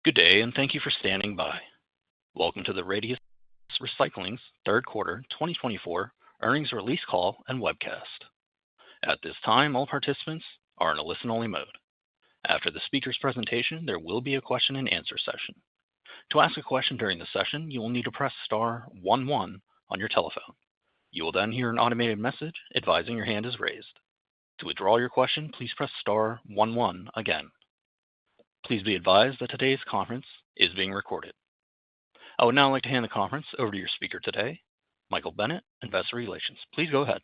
Good day, and thank you for standing by. Welcome to the RDUS Recycling's third quarter 2024 earnings release call and webcast. At this time, all participants are in a listen-only mode. After the speaker's presentation, there will be a question-and-answer session. To ask a question during the session, you will need to press star 11 on your telephone. You will then hear an automated message advising your hand is raised. To withdraw your question, please press star 11 again. Please be advised that today's conference is being recorded. I would now like to hand the conference over to your speaker today, Michael Bennett, Investor Relations. Please go ahead.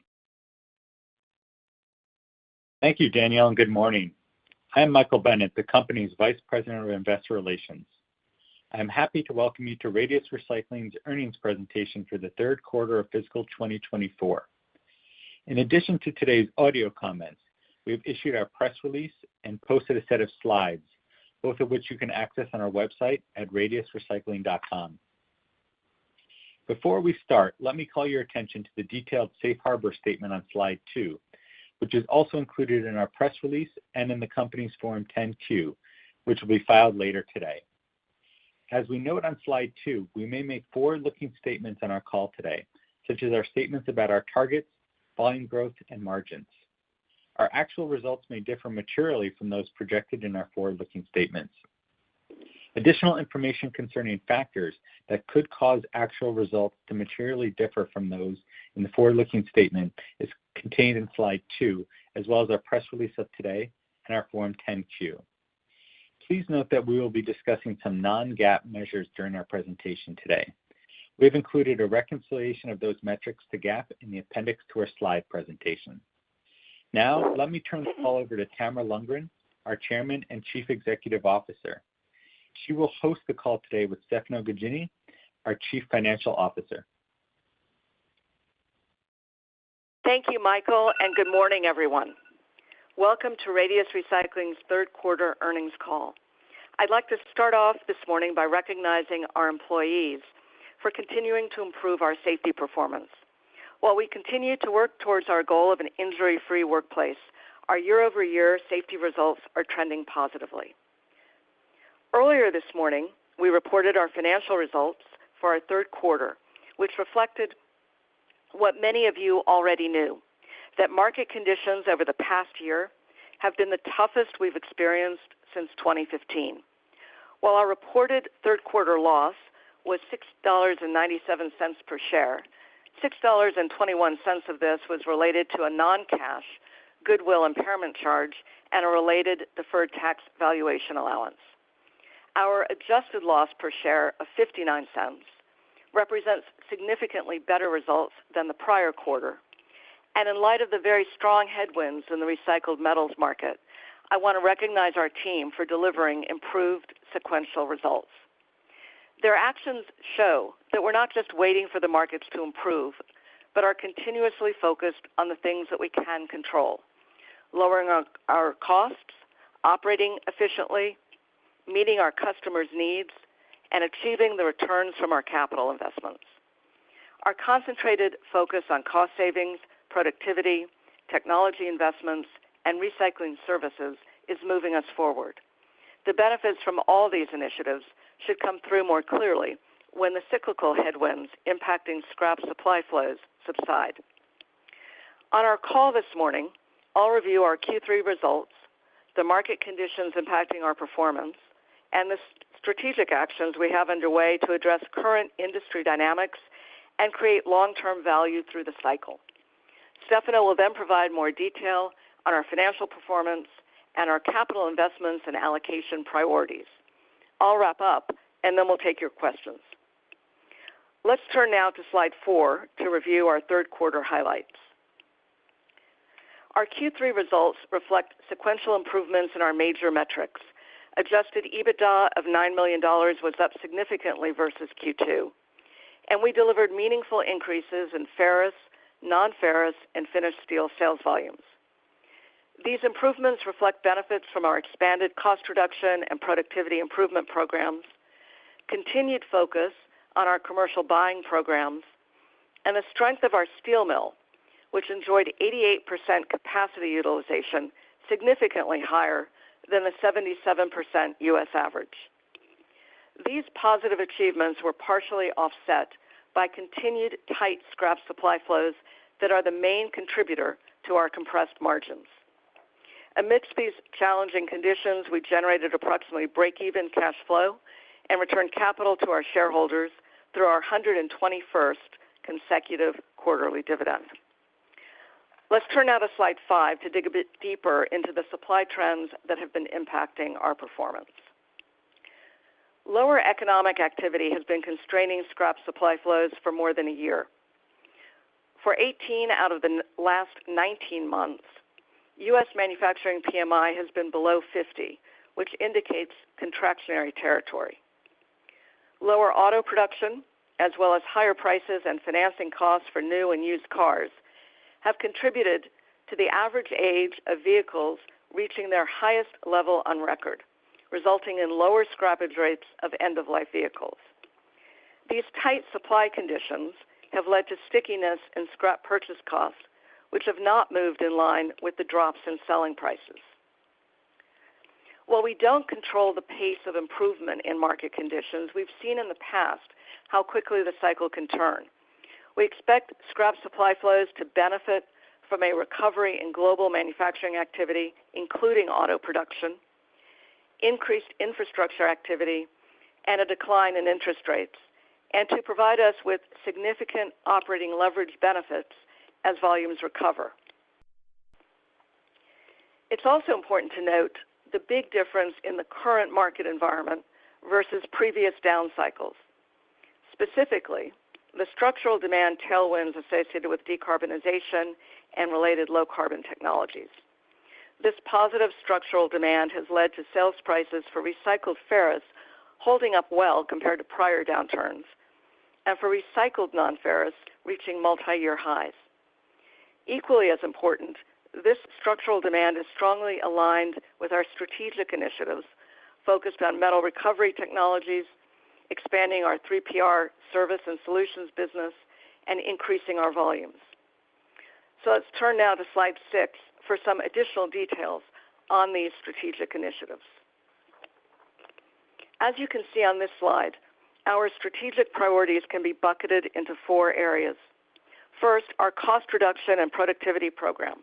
Thank you, Danielle, and good morning. I am Michael Bennett, the company's Vice President of Investor Relations. I am happy to welcome you to RDUS Recycling's earnings presentation for the third quarter of fiscal 2024. In addition to today's audio comments, we have issued our press release and posted a set of slides, both of which you can access on our website at radiusrecycling.com. Before we start, let me call your attention to the detailed safe harbor statement on slide 2, which is also included in our press release and in the company's Form 10-Q, which will be filed later today. As we note on slide 2, we may make forward-looking statements on our call today, such as our statements about our targets, volume growth, and margins. Our actual results may differ materially from those projected in our forward-looking statements. Additional information concerning factors that could cause actual results to materially differ from those in the forward-looking statement is contained in slide 2, as well as our press release of today and our Form 10-Q. Please note that we will be discussing some non-GAAP measures during our presentation today. We have included a reconciliation of those metrics to GAAP in the appendix to our slide presentation. Now, let me turn the call over to Tamara Lundgren, our Chairman and Chief Executive Officer. She will host the call today with Stefano Gaggini, our Chief Financial Officer. Thank you, Michael, and good morning, everyone. Welcome to RDUS Recycling's third quarter earnings call. I'd like to start off this morning by recognizing our employees for continuing to improve our safety performance. While we continue to work towards our goal of an injury-free workplace, our year-over-year safety results are trending positively. Earlier this morning, we reported our financial results for our third quarter, which reflected what many of you already knew, that market conditions over the past year have been the toughest we've experienced since 2015. While our reported third quarter loss was $6.97 per share, $6.21 of this was related to a non-cash goodwill impairment charge and a related deferred tax valuation allowance. Our adjusted loss per share of 59 cents represents significantly better results than the prior quarter. And in light of the very strong headwinds in the recycled metals market, I want to recognize our team for delivering improved sequential results. Their actions show that we're not just waiting for the markets to improve, but are continuously focused on the things that we can control, lowering our costs, operating efficiently, meeting our customers' needs, and achieving the returns from our capital investments. Our concentrated focus on cost savings, productivity, technology investments, and recycling services is moving us forward. The benefits from all these initiatives should come through more clearly when the cyclical headwinds impacting scrap supply flows subside. On our call this morning, I'll review our Q3 results, the market conditions impacting our performance, and the strategic actions we have underway to address current industry dynamics and create long-term value through the cycle. Stefano will then provide more detail on our financial performance and our capital investments and allocation priorities. I'll wrap up, and then we'll take your questions. Let's turn now to slide 4 to review our third quarter highlights. Our Q3 results reflect sequential improvements in our major metrics. Adjusted EBITDA of $9 million was up significantly versus Q2, and we delivered meaningful increases in ferrous, non-ferrous, and finished steel sales volumes. These improvements reflect benefits from our expanded cost reduction and productivity improvement programs, continued focus on our commercial buying programs, and the strength of our steel mill, which enjoyed 88% capacity utilization, significantly higher than the 77% U.S. average. These positive achievements were partially offset by continued tight scrap supply flows that are the main contributor to our compressed margins. Amidst these challenging conditions, we generated approximately break-even cash flow and returned capital to our shareholders through our 121st consecutive quarterly dividend. Let's turn now to slide 5 to dig a bit deeper into the supply trends that have been impacting our performance. Lower economic activity has been constraining scrap supply flows for more than a year. For 18 out of the last 19 months, U.S. manufacturing PMI has been below 50, which indicates contractionary territory. Lower auto production, as well as higher prices and financing costs for new and used cars, have contributed to the average age of vehicles reaching their highest level on record, resulting in lower scrappage rates of end-of-life vehicles. These tight supply conditions have led to stickiness in scrap purchase costs, which have not moved in line with the drops in selling prices. While we don't control the pace of improvement in market conditions, we've seen in the past how quickly the cycle can turn. We expect scrap supply flows to benefit from a recovery in global manufacturing activity, including auto production, increased infrastructure activity, and a decline in interest rates, and to provide us with significant operating leverage benefits as volumes recover. It's also important to note the big difference in the current market environment versus previous down cycles. Specifically, the structural demand tailwinds associated with decarbonization and related low-carbon technologies. This positive structural demand has led to sales prices for recycled ferrous holding up well compared to prior downturns, and for recycled non-ferrous reaching multi-year highs. Equally as important, this structural demand is strongly aligned with our strategic initiatives focused on metal recovery technologies, expanding our 3PR service and solutions business, and increasing our volumes. So let's turn now to slide 6 for some additional details on these strategic initiatives. As you can see on this slide, our strategic priorities can be bucketed into 4 areas. First, our cost reduction and productivity program.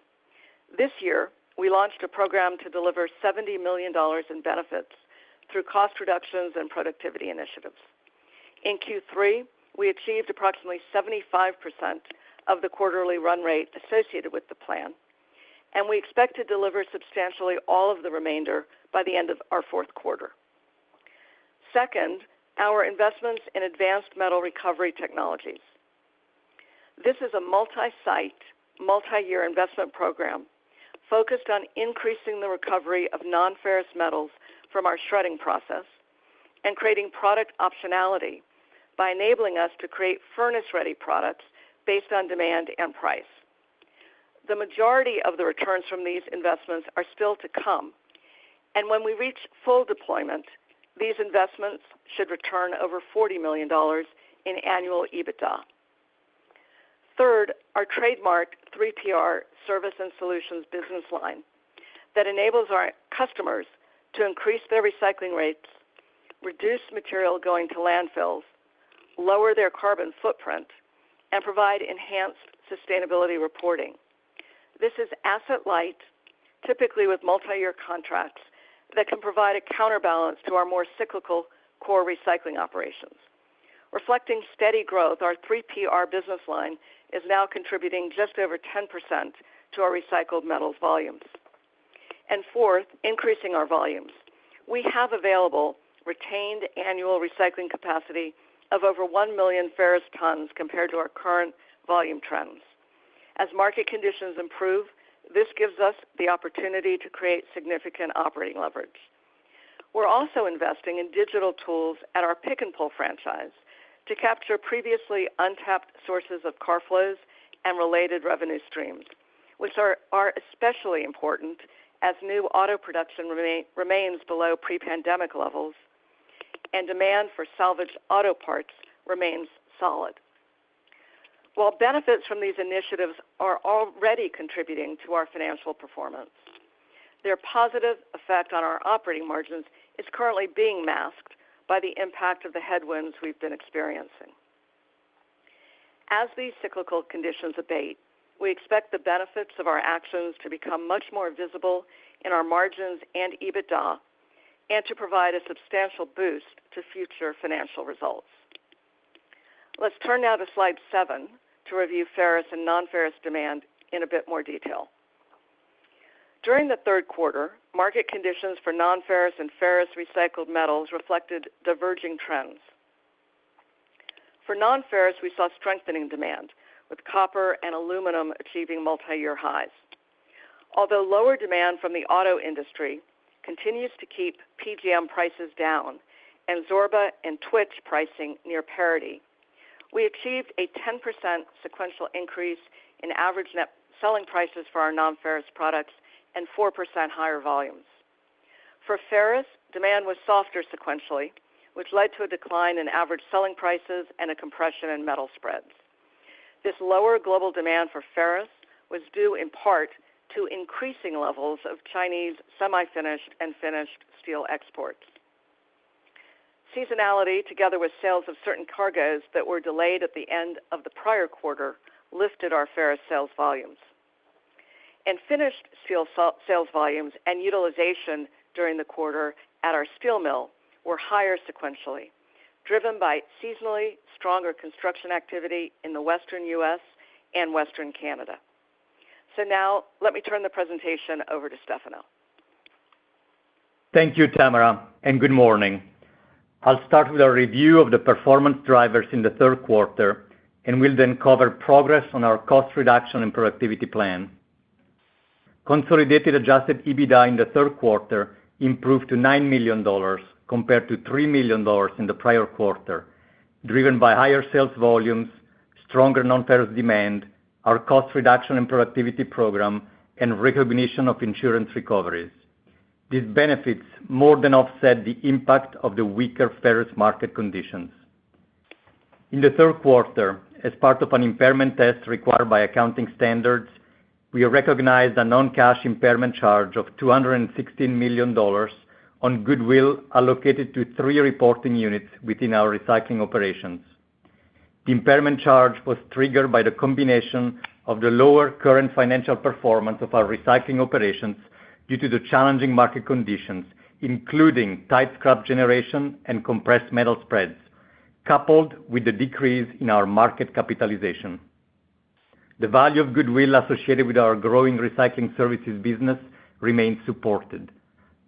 This year, we launched a program to deliver $70 million in benefits through cost reductions and productivity initiatives. In Q3, we achieved approximately 75% of the quarterly run rate associated with the plan, and we expect to deliver substantially all of the remainder by the end of our fourth quarter. Second, our investments in advanced metal recovery technologies. This is a multi-site, multi-year investment program focused on increasing the recovery of non-ferrous metals from our shredding process and creating product optionality by enabling us to create furnace-ready products based on demand and price. The majority of the returns from these investments are still to come, and when we reach full deployment, these investments should return over $40 million in annual EBITDA. Third, our trademarked 3PR service and solutions business line that enables our customers to increase their recycling rates, reduce material going to landfills, lower their carbon footprint, and provide enhanced sustainability reporting. This is asset-light, typically with multi-year contracts, that can provide a counterbalance to our more cyclical core recycling operations. Reflecting steady growth, our 3PR business line is now contributing just over 10% to our recycled metals volumes. And fourth, increasing our volumes. We have available retained annual recycling capacity of over 1 million ferrous tons compared to our current volume trends. As market conditions improve, this gives us the opportunity to create significant operating leverage. We're also investing in digital tools at our pick and pull franchise to capture previously untapped sources of car flows and related revenue streams, which are especially important as new auto production remains below pre-pandemic levels and demand for salvaged auto parts remains solid. While benefits from these initiatives are already contributing to our financial performance, their positive effect on our operating margins is currently being masked by the impact of the headwinds we've been experiencing. As these cyclical conditions abate, we expect the benefits of our actions to become much more visible in our margins and EBITDA, and to provide a substantial boost to future financial results. Let's turn now to slide 7 to review ferrous and non-ferrous demand in a bit more detail. During the third quarter, market conditions for non-ferrous and ferrous recycled metals reflected diverging trends. For non-ferrous, we saw strengthening demand, with copper and aluminum achieving multi-year highs. Although lower demand from the auto industry continues to keep PGM prices down and Zorba and Twitch pricing near parity, we achieved a 10% sequential increase in average net selling prices for our non-ferrous products and 4% higher volumes. For ferrous, demand was softer sequentially, which led to a decline in average selling prices and a compression in metal spreads. This lower global demand for ferrous was due in part to increasing levels of Chinese semi-finished and finished steel exports. Seasonality, together with sales of certain cargoes that were delayed at the end of the prior quarter, lifted our ferrous sales volumes. And finished steel sales volumes and utilization during the quarter at our steel mill were higher sequentially, driven by seasonally stronger construction activity in the western U.S. and western Canada. So now, let me turn the presentation over to Stefano. Thank you, Tamara, and good morning. I'll start with a review of the performance drivers in the third quarter, and we'll then cover progress on our cost reduction and productivity plan. Consolidated adjusted EBITDA in the third quarter improved to $9 million compared to $3 million in the prior quarter, driven by higher sales volumes, stronger non-ferrous demand, our cost reduction and productivity program, and recognition of insurance recoveries. These benefits more than offset the impact of the weaker ferrous market conditions. In the third quarter, as part of an impairment test required by accounting standards, we recognized a non-cash impairment charge of $216 million on goodwill allocated to 3 reporting units within our recycling operations. The impairment charge was triggered by the combination of the lower current financial performance of our recycling operations due to the challenging market conditions, including tight scrap generation and compressed metal spreads, coupled with the decrease in our market capitalization. The value of goodwill associated with our growing recycling services business remains supported.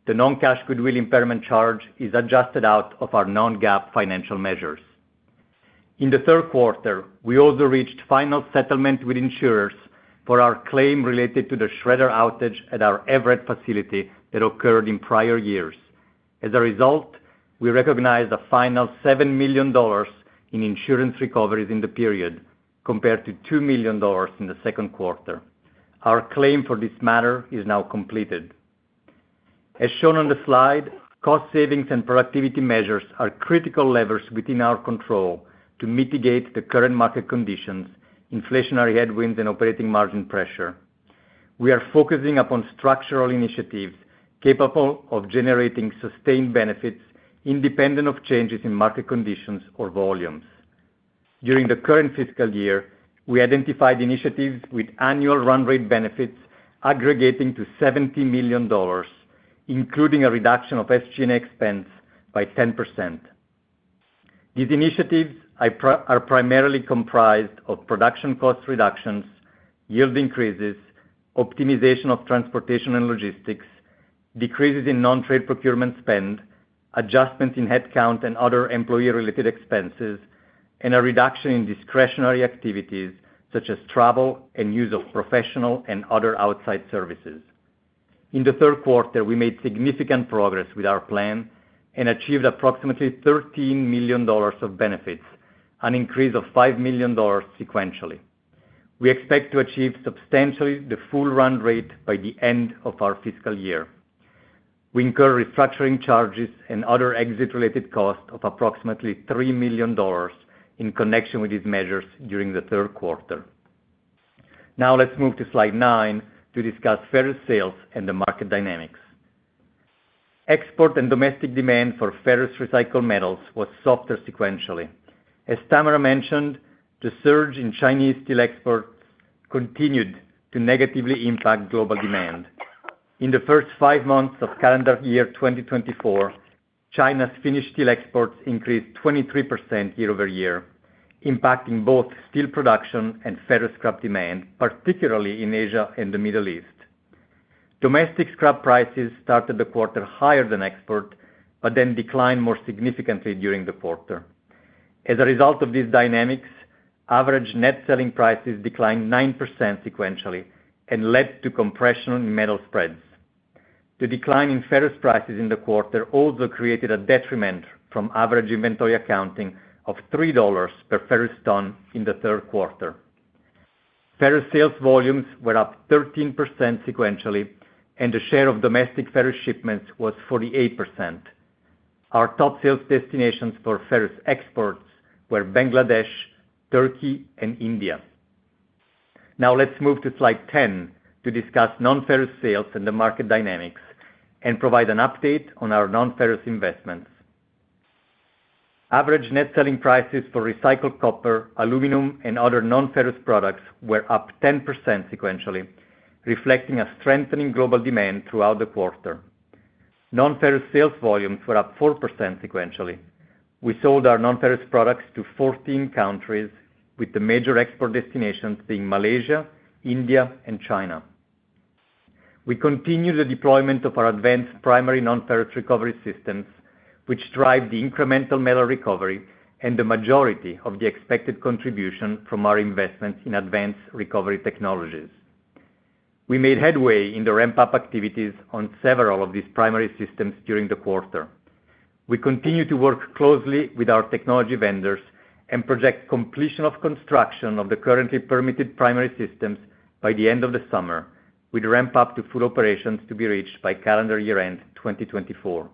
The non-cash goodwill impairment charge is adjusted out of our non-GAAP financial measures. In the third quarter, we also reached final settlement with insurers for our claim related to the shredder outage at our Everett facility that occurred in prior years. As a result, we recognized a final $7 million in insurance recoveries in the period, compared to $2 million in the second quarter. Our claim for this matter is now completed. As shown on the slide, cost savings and productivity measures are critical levers within our control to mitigate the current market conditions, inflationary headwinds, and operating margin pressure. We are focusing upon structural initiatives capable of generating sustained benefits independent of changes in market conditions or volumes. During the current fiscal year, we identified initiatives with annual run rate benefits aggregating to $70 million, including a reduction of SG&A expense by 10%. These initiatives are primarily comprised of production cost reductions, yield increases, optimization of transportation and logistics, decreases in non-trade procurement spend, adjustments in headcount and other employee-related expenses, and a reduction in discretionary activities such as travel and use of professional and other outside services. In the third quarter, we made significant progress with our plan and achieved approximately $13 million of benefits, an increase of $5 million sequentially. We expect to achieve substantially the full run rate by the end of our fiscal year. We incur restructuring charges and other exit-related costs of approximately $3 million in connection with these measures during the third quarter. Now let's move to slide 9 to discuss ferrous sales and the market dynamics. Export and domestic demand for ferrous recycled metals was softer sequentially. As Tamara mentioned, the surge in Chinese steel exports continued to negatively impact global demand. In the first 5 months of calendar year 2024, China's finished steel exports increased 23% year-over-year, impacting both steel production and ferrous scrap demand, particularly in Asia and the Middle East. Domestic scrap prices started the quarter higher than export, but then declined more significantly during the quarter. As a result of these dynamics, average net selling prices declined 9% sequentially and led to compression in metal spreads. The decline in ferrous prices in the quarter also created a detriment from average inventory accounting of $3 per ferrous ton in the third quarter. Ferrous sales volumes were up 13% sequentially, and the share of domestic ferrous shipments was 48%. Our top sales destinations for ferrous exports were Bangladesh, Turkey, and India. Now let's move to slide 10 to discuss non-ferrous sales and the market dynamics and provide an update on our non-ferrous investments. Average net selling prices for recycled copper, aluminum, and other non-ferrous products were up 10% sequentially, reflecting a strengthening global demand throughout the quarter. Non-ferrous sales volumes were up 4% sequentially. We sold our non-ferrous products to 14 countries, with the major export destinations being Malaysia, India, and China. We continue the deployment of our advanced primary non-ferrous recovery systems, which drive the incremental metal recovery and the majority of the expected contribution from our investments in advanced recovery technologies. We made headway in the ramp-up activities on several of these primary systems during the quarter. We continue to work closely with our technology vendors and project completion of construction of the currently permitted primary systems by the end of the summer, with ramp-up to full operations to be reached by calendar year-end 2024.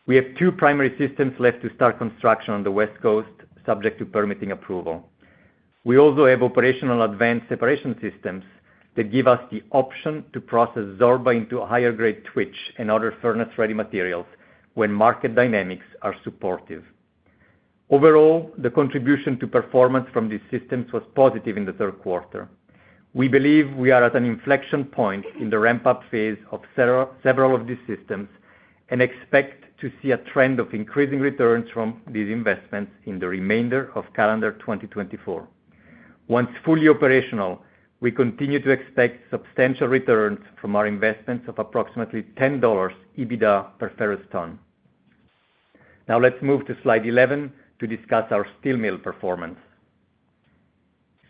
We have 2 primary systems left to start construction on the West Coast, subject to permitting approval. We also have operational advanced separation systems that give us the option to process Zorba into higher-grade twitch and other furnace-ready materials when market dynamics are supportive. Overall, the contribution to performance from these systems was positive in the third quarter. We believe we are at an inflection point in the ramp-up phase of several of these systems and expect to see a trend of increasing returns from these investments in the remainder of calendar 2024. Once fully operational, we continue to expect substantial returns from our investments of approximately $10 EBITDA per ferrous ton. Now let's move to slide 11 to discuss our steel mill performance.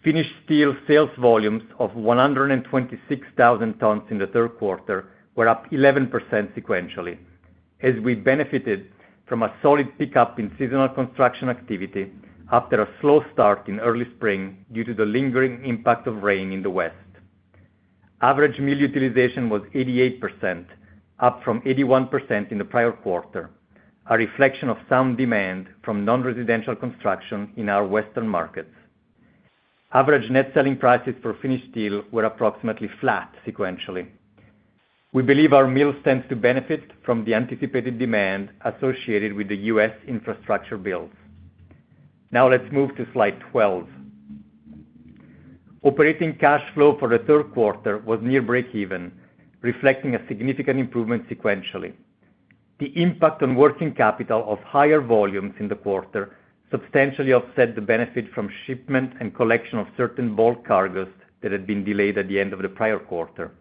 Finished steel sales volumes of 126,000 tons in the third quarter were up 11% sequentially, as we benefited from a solid pickup in seasonal construction activity after a slow start in early spring due to the lingering impact of rain in the West. Average mill utilization was 88%, up from 81% in the prior quarter, a reflection of sound demand from non-residential construction in our Western markets. Average net selling prices for finished steel were approximately flat sequentially. We believe our mill stands to benefit from the anticipated demand associated with the U.S. infrastructure bills. Now let's move to slide 12. Operating cash flow for the third quarter was near break-even, reflecting a significant improvement sequentially. The impact on working capital of higher volumes in the quarter substantially offset the benefit from shipment and collection of certain bulk cargoes that had been delayed at the end of the prior quarter.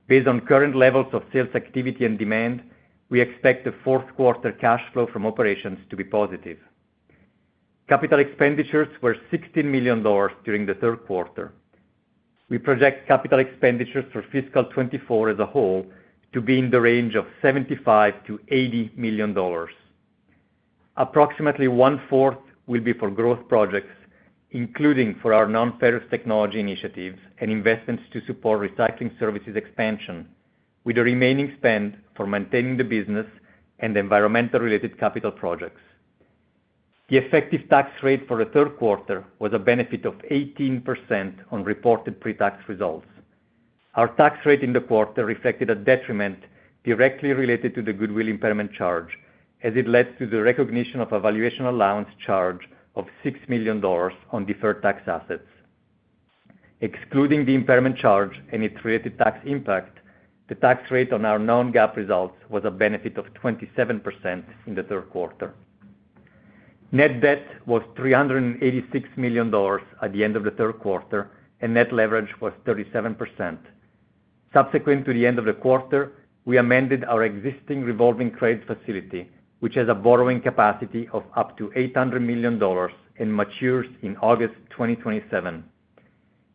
Based on current levels of sales activity and demand, we expect the fourth quarter cash flow from operations to be positive. Capital expenditures were $16 million during the third quarter. We project capital expenditures for fiscal 2024 as a whole to be in the range of $75 to $80 million. Approximately one-fourth will be for growth projects, including for our non-ferrous technology initiatives and investments to support recycling services expansion, with the remaining spend for maintaining the business and environmental-related capital projects. The effective tax rate for the third quarter was a benefit of 18% on reported pre-tax results. Our tax rate in the quarter reflected a detriment directly related to the goodwill impairment charge, as it led to the recognition of a valuation allowance charge of $6 million on deferred tax assets. Excluding the impairment charge and its related tax impact, the tax rate on our non-GAAP results was a benefit of 27% in the third quarter. Net debt was $386 million at the end of the third quarter, and net leverage was 37%. Subsequent to the end of the quarter, we amended our existing revolving credit facility, which has a borrowing capacity of up to $800 million and matures in August 2027.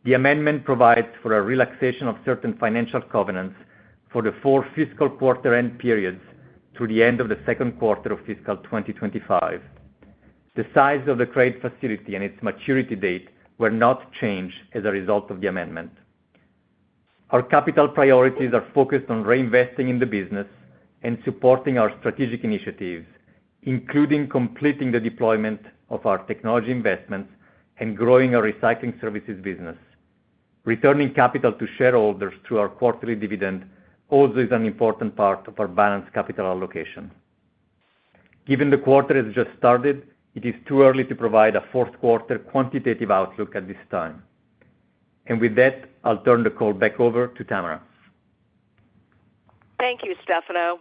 The amendment provides for a relaxation of certain financial covenants for the 4 fiscal quarter-end periods through the end of the second quarter of fiscal 2025. The size of the credit facility and its maturity date were not changed as a result of the amendment. Our capital priorities are focused on reinvesting in the business and supporting our strategic initiatives, including completing the deployment of our technology investments and growing our recycling services business. Returning capital to shareholders through our quarterly dividend also is an important part of our balanced capital allocation. Given the quarter has just started, it is too early to provide a fourth quarter quantitative outlook at this time. And with that, I'll turn the call back over to Tamara. Thank you, Stefano.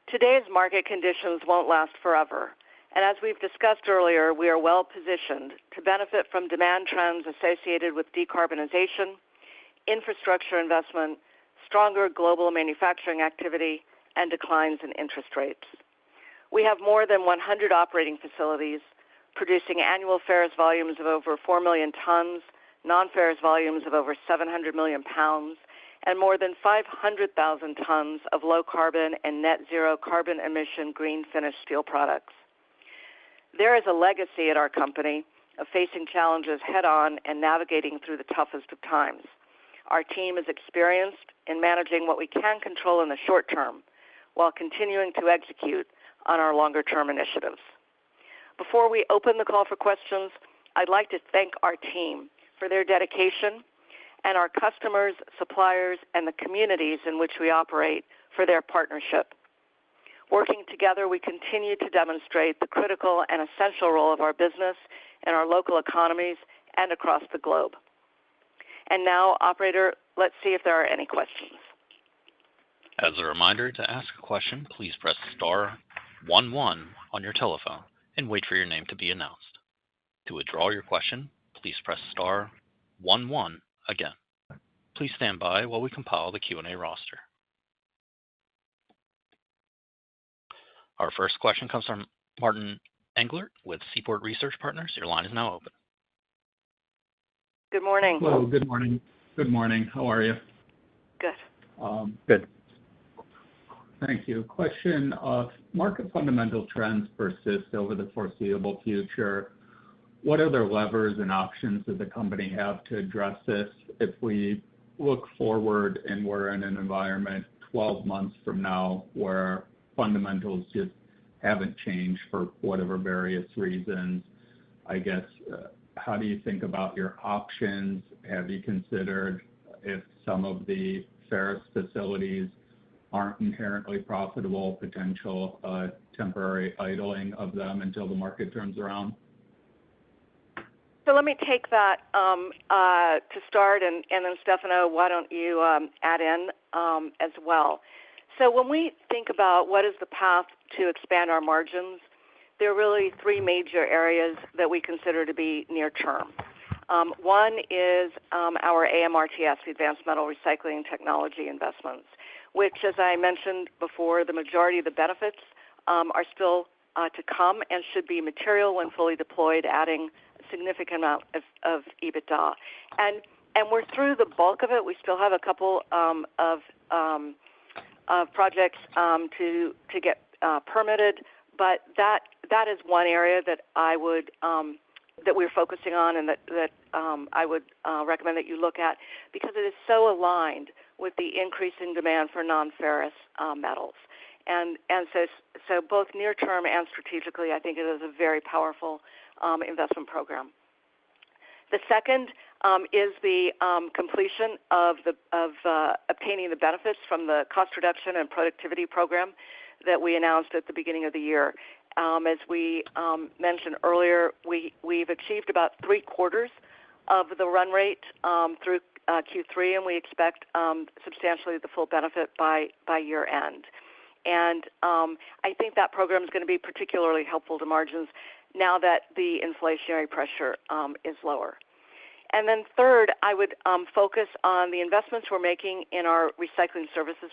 Today's market conditions won't last forever. And as we've discussed earlier, we are well positioned to benefit from demand trends associated with decarbonization, infrastructure investment, stronger global manufacturing activity, and declines in interest rates. We have more than 100 operating facilities producing annual ferrous volumes of over 4 million tons, non-ferrous volumes of over 700 million pounds, and more than 500,000 tons of low-carbon and net-zero carbon emission green finished steel products. There is a legacy at our company of facing challenges head-on and navigating through the toughest of times. Our team is experienced in managing what we can control in the short term while continuing to execute on our longer-term initiatives. Before we open the call for questions, I'd like to thank our team for their dedication and our customers, suppliers, and the communities in which we operate for their partnership. Working together, we continue to demonstrate the critical and essential role of our business in our local economies and across the globe. And now, operator, let's see if there are any questions. As a reminder, to ask a question, please press star 11 on your telephone and wait for your name to be announced. To withdraw your question, please press star 11 again. Please stand by while we compile the Q&A roster. Our first question comes from Martin Englert with Seaport Research Partners. Your line is now open. Good morning. Hello, good morning. Good morning. How are you? Good. Good. Thank you. Question of market fundamental trends persist over the foreseeable future. What other levers and options does the company have to address this if we look forward and we're in an environment 12 months from now where fundamentals just haven't changed for whatever various reasons? I guess, how do you think about your options? Have you considered if some of the ferrous facilities aren't inherently profitable, potential temporary idling of them until the market turns around? So let me take that to start, and then Stefano, why don't you add in as well? So when we think about what is the path to expand our margins, there are really 3 major areas that we consider to be near term. One is our AMRTS, the Advanced Metal Recycling Technology investments, which, as I mentioned before, the majority of the benefits are still to come and should be material when fully deployed, adding a significant amount of EBITDA. And we're through the bulk of it. We still have a couple of projects to get permitted, but that is one area that I would that we're focusing on, and that I would recommend that you look at, because it is so aligned with the increasing demand for non-ferrous metals. And so both near term and strategically, I think it is a very powerful investment program. The second is the completion of obtaining the benefits from the cost reduction and productivity program that we announced at the beginning of the year. As we mentioned earlier, we've achieved about 3/4 of the run rate through Q3, and we expect substantially the full benefit by year end. And I think that program is going to be particularly helpful to margins now that the inflationary pressure is lower. And then third, I would focus on the investments we're making in our recycling services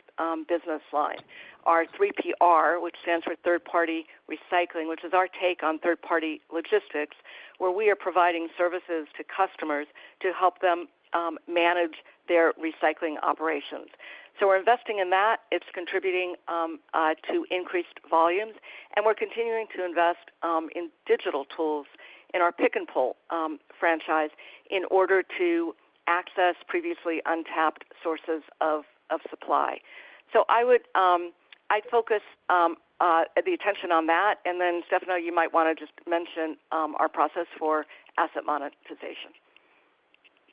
business line. Our 3PR, which stands for third-party recycling, which is our take on third-party logistics, where we are providing services to customers to help them manage their recycling operations. So we're investing in that. It's contributing to increased volumes, and we're continuing to invest in digital tools in our pick and pull franchise in order to access previously untapped sources of supply. So I'd focus the attention on that, and then Stefano, you might want to just mention our process for asset monetization.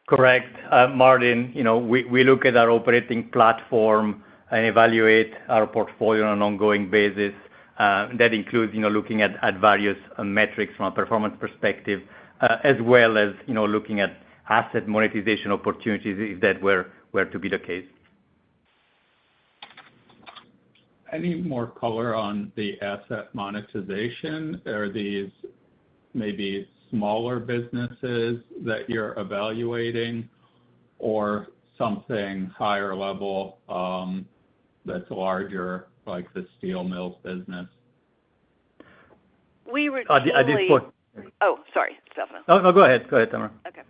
Correct, Martin. We look at our operating platform and evaluate our portfolio on an ongoing basis. That includes, looking at various metrics from a performance perspective, as well as, looking at asset monetization opportunities if that were to be the case. Any more color on the asset monetization? Are these maybe smaller businesses that you're evaluating, or something higher level that's larger, like the steel mills business? We routinely... Oh, sorry, Stefano. No, go ahead. Go ahead, Tamara. Okay.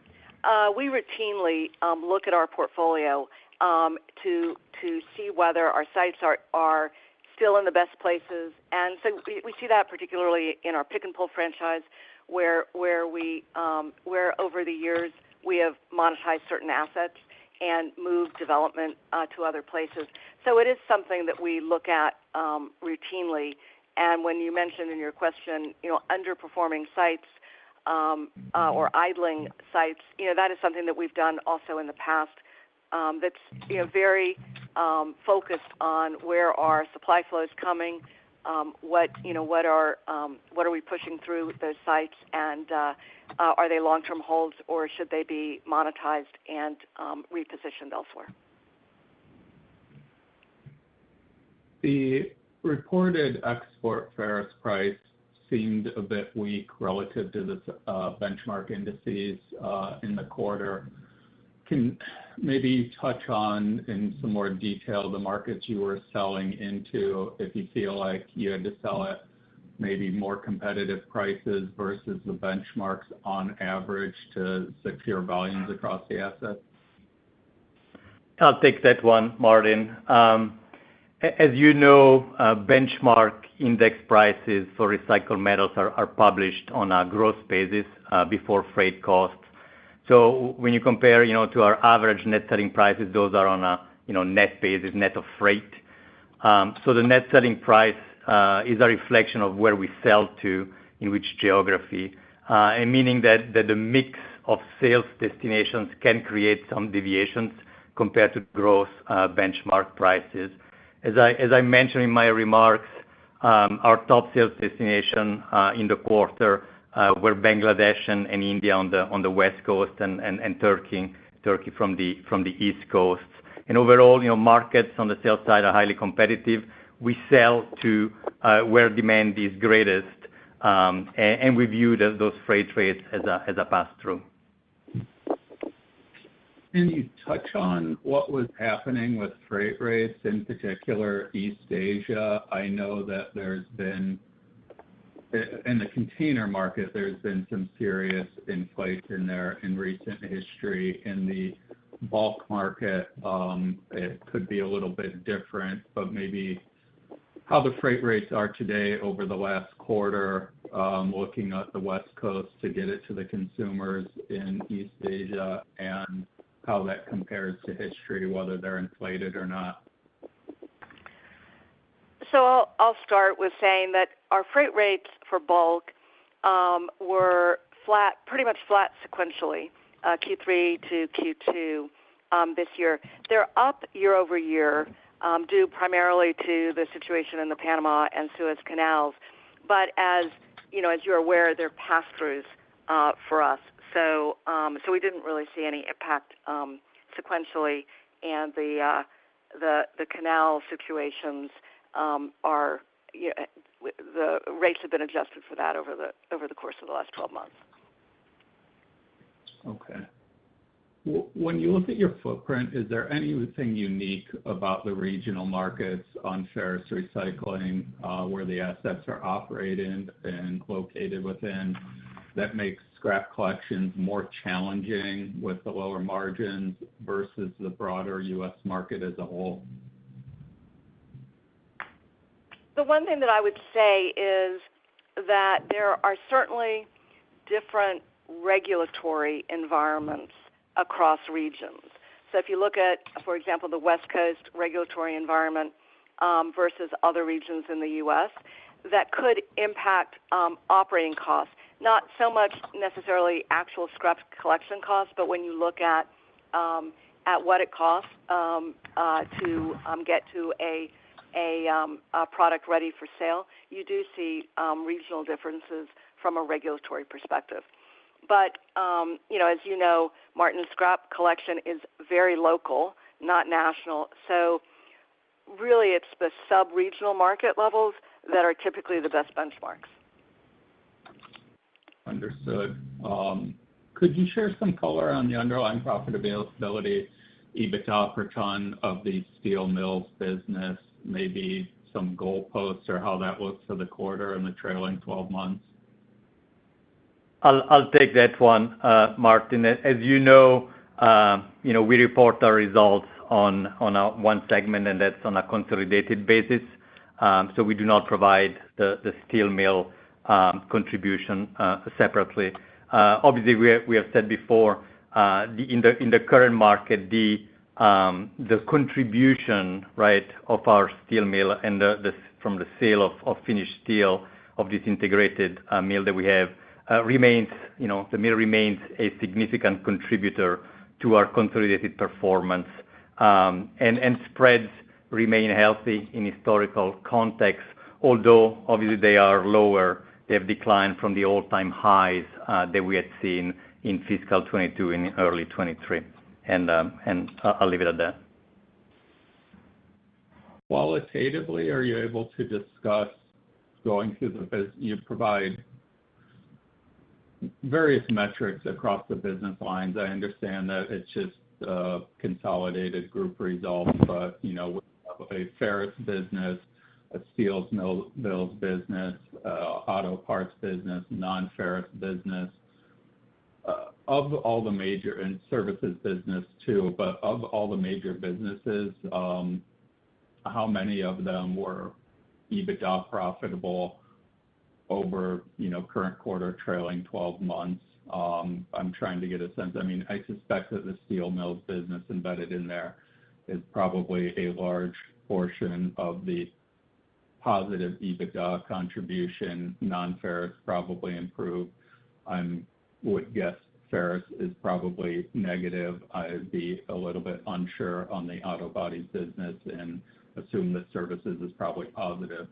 We routinely look at our portfolio to see whether our sites are still in the best places. And so we see that particularly in our pick and pull franchise, where over the years we have monetized certain assets and moved development to other places. So it is something that we look at routinely. And when you mentioned in your question, underperforming sites or idling sites, that is something that we've done also in the past. That's very focused on where our supply flow is coming, what are we pushing through those sites, and are they long-term holds, or should they be monetized and repositioned elsewhere? The reported export ferrous price seemed a bit weak relative to the benchmark indices in the quarter. Can maybe touch on in some more detail the markets you were selling into, if you feel like you had to sell at maybe more competitive prices versus the benchmarks on average to secure volumes across the assets? I'll take that one, Martin. As you know, benchmark index prices for recycled metals are published on a gross basis before freight costs. So when you compare, to our average net selling prices, those are on a, net basis, net of freight. So the net selling price is a reflection of where we sell to, in which geography, and meaning that the mix of sales destinations can create some deviations compared to gross benchmark prices. As I mentioned in my remarks, our top sales destination in the quarter were Bangladesh and India on the West Coast, and Turkey from the East Coast. And overall, markets on the sales side are highly competitive. We sell to where demand is greatest, and we view those freight rates as a pass-through. Can you touch on what was happening with freight rates, in particular East Asia? I know that there's been, in the container market, there's been some serious inflation there in recent history. In the bulk market, it could be a little bit different, but maybe how the freight rates are today over the last quarter, looking at the West Coast to get it to the consumers in East Asia, and how that compares to history, whether they're inflated or not. So I'll start with saying that our freight rates for bulk were flat, pretty much flat sequentially, Q3 to Q2 this year. They're up year over year, due primarily to the situation in the Panama and Suez canals. But as you're aware, they're pass-throughs for us. So we didn't really see any impact sequentially, and the canal situations are the rates have been adjusted for that over the course of the last 12 months. Okay. When you look at your footprint, is there anything unique about the regional markets on ferrous recycling where the assets are operated and located within that makes scrap collections more challenging with the lower margins versus the broader U.S. market as a whole? The one thing that I would say is that there are certainly different regulatory environments across regions. So if you look at, for example, the West Coast regulatory environment versus other regions in the U.S., that could impact operating costs. Not so much necessarily actual scrap collection costs, but when you look at what it costs to get to a product ready for sale, you do see regional differences from a regulatory perspective. But, as you know, Martin, scrap collection is very local, not national. So really it's the sub-regional market levels that are typically the best benchmarks. Understood. Could you share some color on the underlying profitability, EBITDA per ton of the steel mills business, maybe some goalposts or how that looks for the quarter and the trailing 12 months? I'll take that one, Martin. As you know, we report our results on one segment, and that's on a consolidated basis. So we do not provide the steel mill contribution separately. Obviously, we have said before, in the current market, the contribution, right, of our steel mill and from the sale of finished steel of this integrated mill that we have remains, the mill remains a significant contributor to our consolidated performance. And spreads remain healthy in historical context, although obviously they are lower. They have declined from the all-time highs that we had seen in fiscal 22 and early 23. And I'll leave it at that. Qualitatively, are you able to discuss going through the business? You provide various metrics across the business lines. I understand that it's just consolidated group results, but we have a ferrous business, a steel mills business, auto parts business, non-ferrous business, of all the major, and services business too, but of all the major businesses, how many of them were EBITDA profitable over, current quarter, trailing 12 months? I'm trying to get a sense. I mean, I suspect that the steel mills business embedded in there is probably a large portion of the positive EBITDA contribution. Non-ferrous probably improved. I would guess ferrous is probably negative. I'd be a little bit unsure on the auto bodies business and assume that services is probably positive.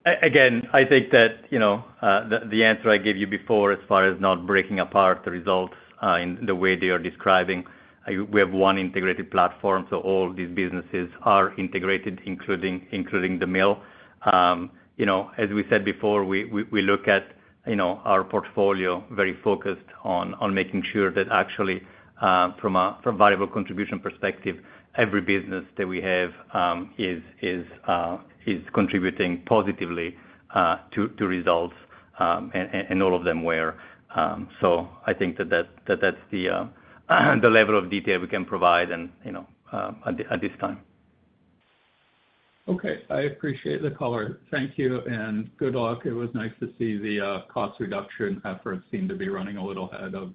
Again, I think that, the answer I gave you before as far as not breaking apart the results in the way they are describing, we have one integrated platform, so all these businesses are integrated, including the mill. As we said before, we look at, our portfolio very focused on making sure that actually, from variable contribution perspective, every business that we have is contributing positively to results, and all of them were. So I think that's the level of detail we can provide, and at this time. Okay, I appreciate the color. Thank you, and good luck. It was nice to see the cost reduction efforts seem to be running a little ahead of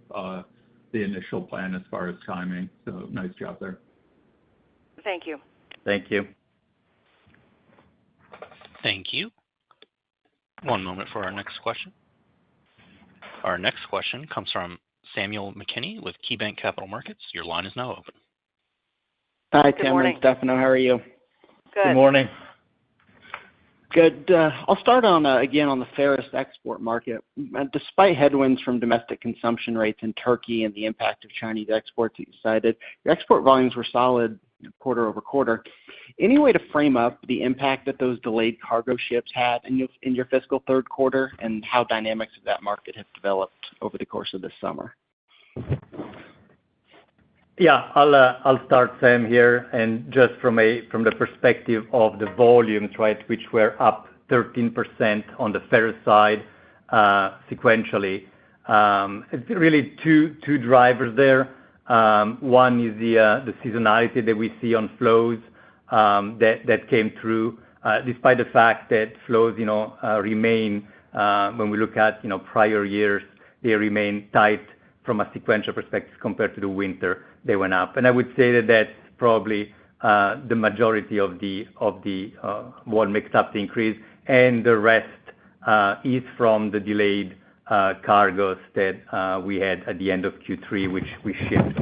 the initial plan as far as timing. So nice job there. Thank you. Thank you. Thank you. One moment for our next question. Our next question comes from Samuel McKinney with KeyBanc Capital Markets. Your line is now open. Hi, Good Tamara morning. and Stefano. How are you? Good. Good morning. Good. I'll start on again on the ferrous export market. Despite headwinds from domestic consumption rates in Turkey and the impact of Chinese exports that you cited, your export volumes were solid quarter over quarter. Any way to frame up the impact that those delayed cargo ships had in your fiscal third quarter, and how dynamics of that market have developed over the course of this summer? Yeah, I'll start, Sam, here, and just from the perspective of the volumes, right, which were up 13% on the ferrous side sequentially. It's really two drivers there. One is the seasonality that we see on flows that came through, despite the fact that flows, remain, when we look at, prior years, they remain tight from a sequential perspective compared to the winter. They went up. And I would say that that's probably the majority of what makes up the increase. And the rest is from the delayed cargoes that we had at the end of Q3, which we shipped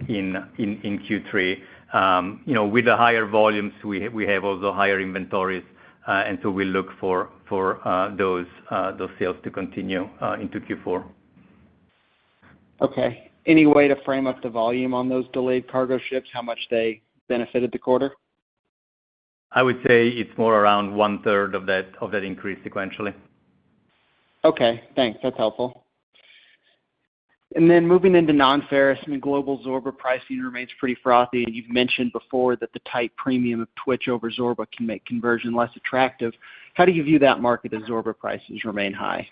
in Q3. With the higher volumes, we have also higher inventories, and so we look for those sales to continue into Q4. Okay. Any way to frame up the volume on those delayed cargo ships, how much they benefited the quarter? I would say it's more around 1/3 of that increase sequentially. Okay, thanks. That's helpful. And then moving into non-ferrous, global Zorba pricing remains pretty frothy, and you've mentioned before that the tight premium of Twitch over Zorba can make conversion less attractive. How do you view that market as Zorba prices remain high?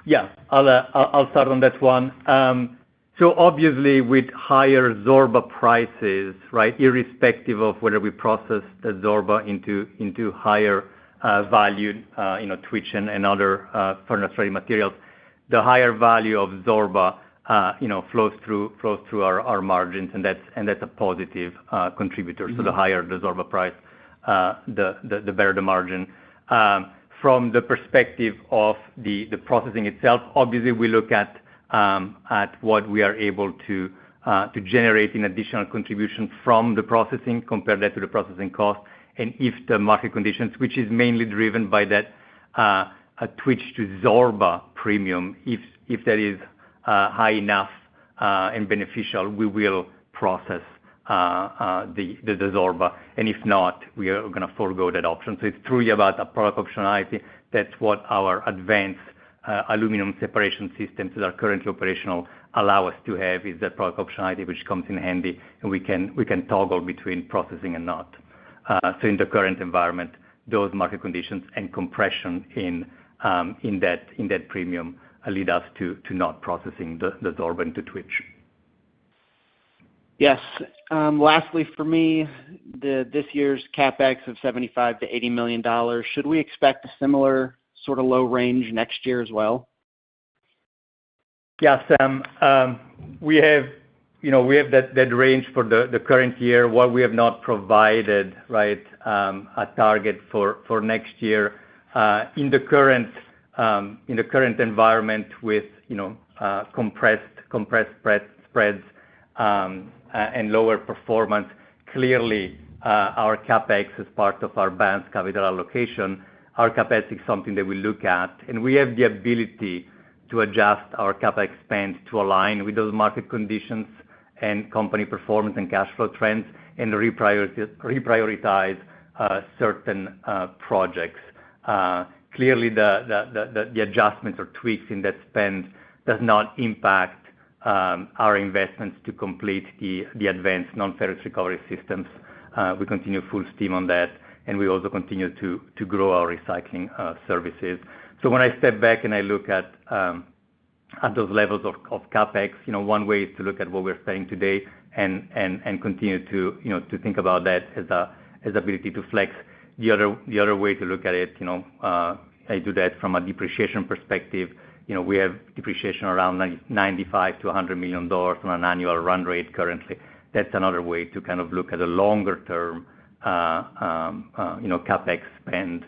Yeah, I'll start on that one. So obviously, with higher Zorba prices, right, irrespective of whether we process the Zorba into higher valued, Twitch and other furnace-ready materials, the higher value of Zorba, flows through our margins, and that's a positive contributor. So the higher the Zorba price, the better the margin. From the perspective of the processing itself, obviously we look at what we are able to generate in additional contribution from the processing, compare that to the processing cost, and if the market conditions, which is mainly driven by that a Twitch to Zorba premium, if that is high enough and beneficial, we will process the Zorba, and if not, we are going to forego that option. So it's truly about a product optionality. That's what our advanced aluminum separation systems that are currently operational allow us to have, is that product optionality, which comes in handy, and we can toggle between processing and not. So in the current environment, those market conditions and compression in that premium lead us to not processing the Zorba into Twitch. Yes. Lastly, for me, this year's CapEx of $75 to $80 million, should we expect a similar sort of low range next year as well? Yeah, Sam. We have that range for the current year. What we have not provided, right, a target for next year in the current environment with compressed spreads and lower performance. Clearly, our CapEx is part of our balanced capital allocation. Our CapEx is something that we look at, and we have the ability to adjust our CapEx spend to align with those market conditions and company performance and cash flow trends, and reprioritize certain projects. Clearly, the adjustments or tweaks in that spend does not impact our investments to complete the advanced non-ferrous recovery systems. We continue full steam on that, and we also continue to grow our recycling services. So when I step back and I look at those levels of CapEx, one way is to look at what we're spending today and continue to think about that as ability to flex. The other way to look at it, I do that from a depreciation perspective. We have depreciation around $95 to $100 million on an annual run rate currently. That's another way to kind of look at a longer term, CapEx spend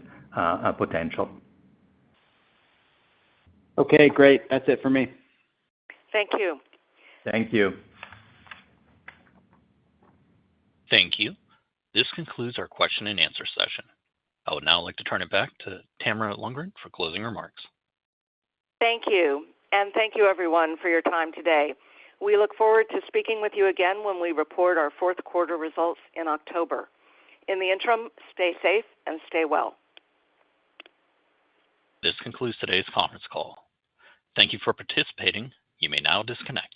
potential. Okay, great. That's it for me. Thank you. Thank you. Thank you. This concludes our question and answer session. I would now like to turn it back to Tamara Lundgren for closing remarks. Thank you. And thank you, everyone, for your time today. We look forward to speaking with you again when we report our fourth quarter results in October. In the interim, stay safe and stay well. This concludes today's conference call. Thank you for participating. You may now disconnect.